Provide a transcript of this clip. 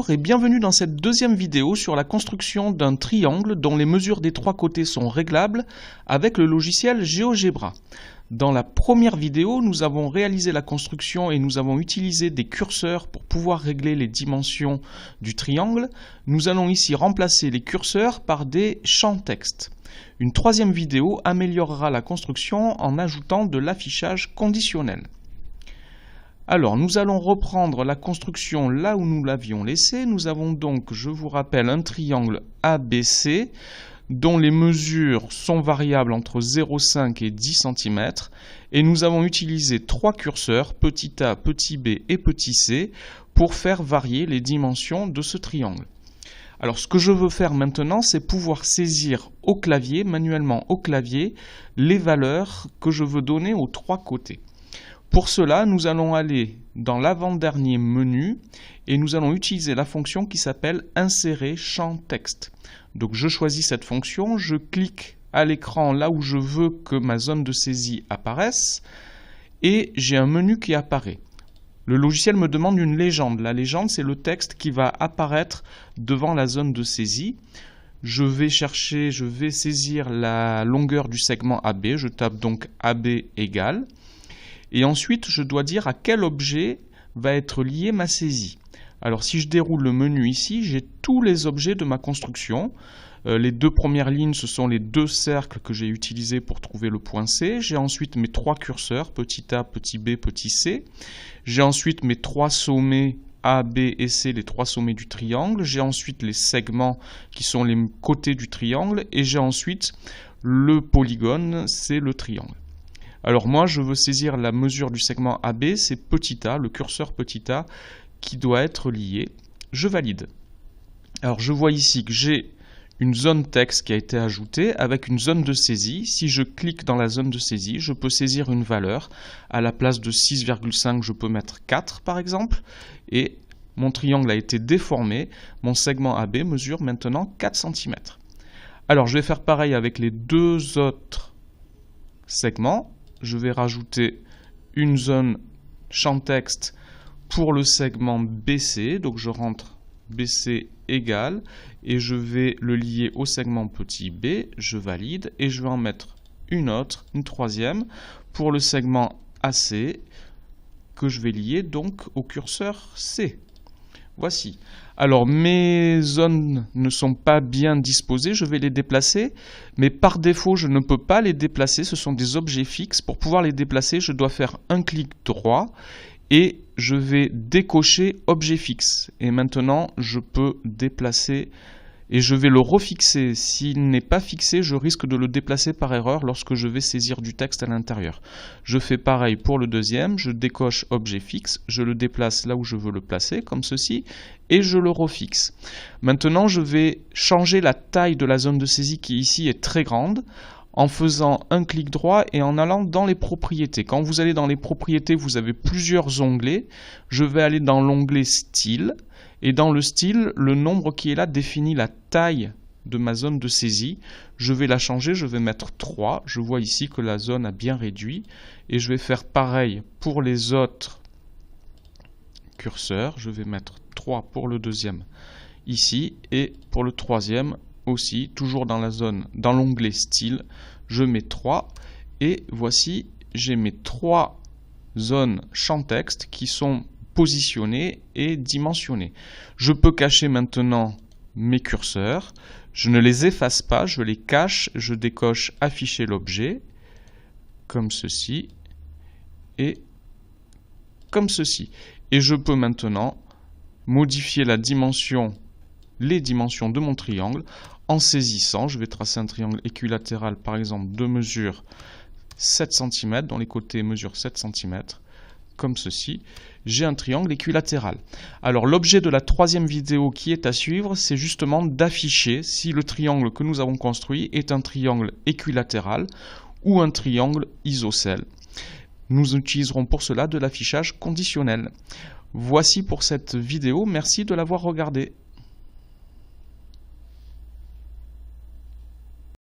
Et bienvenue dans cette deuxième vidéo sur la construction d'un triangle dont les mesures des trois côtés sont réglables avec le logiciel GeoGebra. Dans la première vidéo, nous avons réalisé la construction et nous avons utilisé des curseurs pour pouvoir régler les dimensions du triangle. Nous allons ici remplacer les curseurs par des champs texte. Une troisième vidéo améliorera la construction en ajoutant de l'affichage conditionnel. Alors, nous allons reprendre la construction là où nous l'avions laissée. Nous avons donc, je vous rappelle, un triangle ABC dont les mesures sont variables entre 0,5 et 10 cm. Et nous avons utilisé trois curseurs, petit a, petit b et petit c, pour faire varier les dimensions de ce triangle. Alors, ce que je veux faire maintenant, c'est pouvoir saisir au clavier, manuellement au clavier, les valeurs que je veux donner aux trois côtés. Pour cela, nous allons aller dans l'avant-dernier menu et nous allons utiliser la fonction qui s'appelle insérer champ texte. Donc je choisis cette fonction, je clique à l'écran là où je veux que ma zone de saisie apparaisse et j'ai un menu qui apparaît. Le logiciel me demande une légende. La légende, c'est le texte qui va apparaître devant la zone de saisie. Je vais saisir la longueur du segment AB, je tape donc AB égale. Et ensuite, je dois dire à quel objet va être liée ma saisie. Alors, si je déroule le menu ici, j'ai tous les objets de ma construction. Les deux premières lignes, ce sont les deux cercles que j'ai utilisés pour trouver le point C. J'ai ensuite mes trois curseurs, petit a, petit b, petit c. J'ai ensuite mes trois sommets A, B et C, les trois sommets du triangle. J'ai ensuite les segments qui sont les côtés du triangle. Et j'ai ensuite le polygone, c'est le triangle. Alors moi, je veux saisir la mesure du segment AB, c'est petit a, le curseur petit a, qui doit être lié. Je valide. Alors je vois ici que j'ai une zone texte qui a été ajoutée avec une zone de saisie. Si je clique dans la zone de saisie, je peux saisir une valeur. À la place de 6,5, je peux mettre 4 par exemple. Et mon triangle a été déformé. Mon segment AB mesure maintenant 4 cm. Alors je vais faire pareil avec les deux autres segments. Je vais rajouter une zone champ texte pour le segment BC. Donc je rentre BC égale et je vais le lier au segment petit b. Je valide et je vais en mettre une autre, une troisième, pour le segment AC que je vais lier donc au curseur C. Voici. Alors mes zones ne sont pas bien disposées, je vais les déplacer, mais par défaut je ne peux pas les déplacer, ce sont des objets fixes. Pour pouvoir les déplacer, je dois faire un clic droit et je vais décocher objet fixe. Et maintenant je peux déplacer et je vais le refixer. S'il n'est pas fixé, je risque de le déplacer par erreur lorsque je vais saisir du texte à l'intérieur. Je fais pareil pour le deuxième, je décoche objet fixe, je le déplace là où je veux le placer, comme ceci, et je le refixe. Maintenant, je vais changer la taille de la zone de saisie qui ici est très grande, en faisant un clic droit et en allant dans les propriétés. Quand vous allez dans les propriétés, vous avez plusieurs onglets. Je vais aller dans l'onglet style. Et dans le style, le nombre qui est là définit la taille de ma zone de saisie. Je vais la changer, je vais mettre 3. Je vois ici que la zone a bien réduit. Et je vais faire pareil pour les autres curseurs. Je vais mettre 3 pour le deuxième ici. Et pour le troisième aussi, toujours dans la zone, dans l'onglet style, je mets 3. Et voici, j'ai mes 3 zones champ texte qui sont positionner et dimensionner. Je peux cacher maintenant mes curseurs. Je ne les efface pas, je les cache. Je décoche afficher l'objet, comme ceci, et comme ceci. Et je peux maintenant modifier la dimension, les dimensions de mon triangle en saisissant. Je vais tracer un triangle équilatéral, par exemple, de mesure 7 cm, dont les côtés mesurent 7 cm. Comme ceci, j'ai un triangle équilatéral. Alors l'objet de la troisième vidéo qui est à suivre, c'est justement d'afficher si le triangle que nous avons construit est un triangle équilatéral ou un triangle isocèle. Nous utiliserons pour cela de l'affichage conditionnel. Voici pour cette vidéo, merci de l'avoir regardée.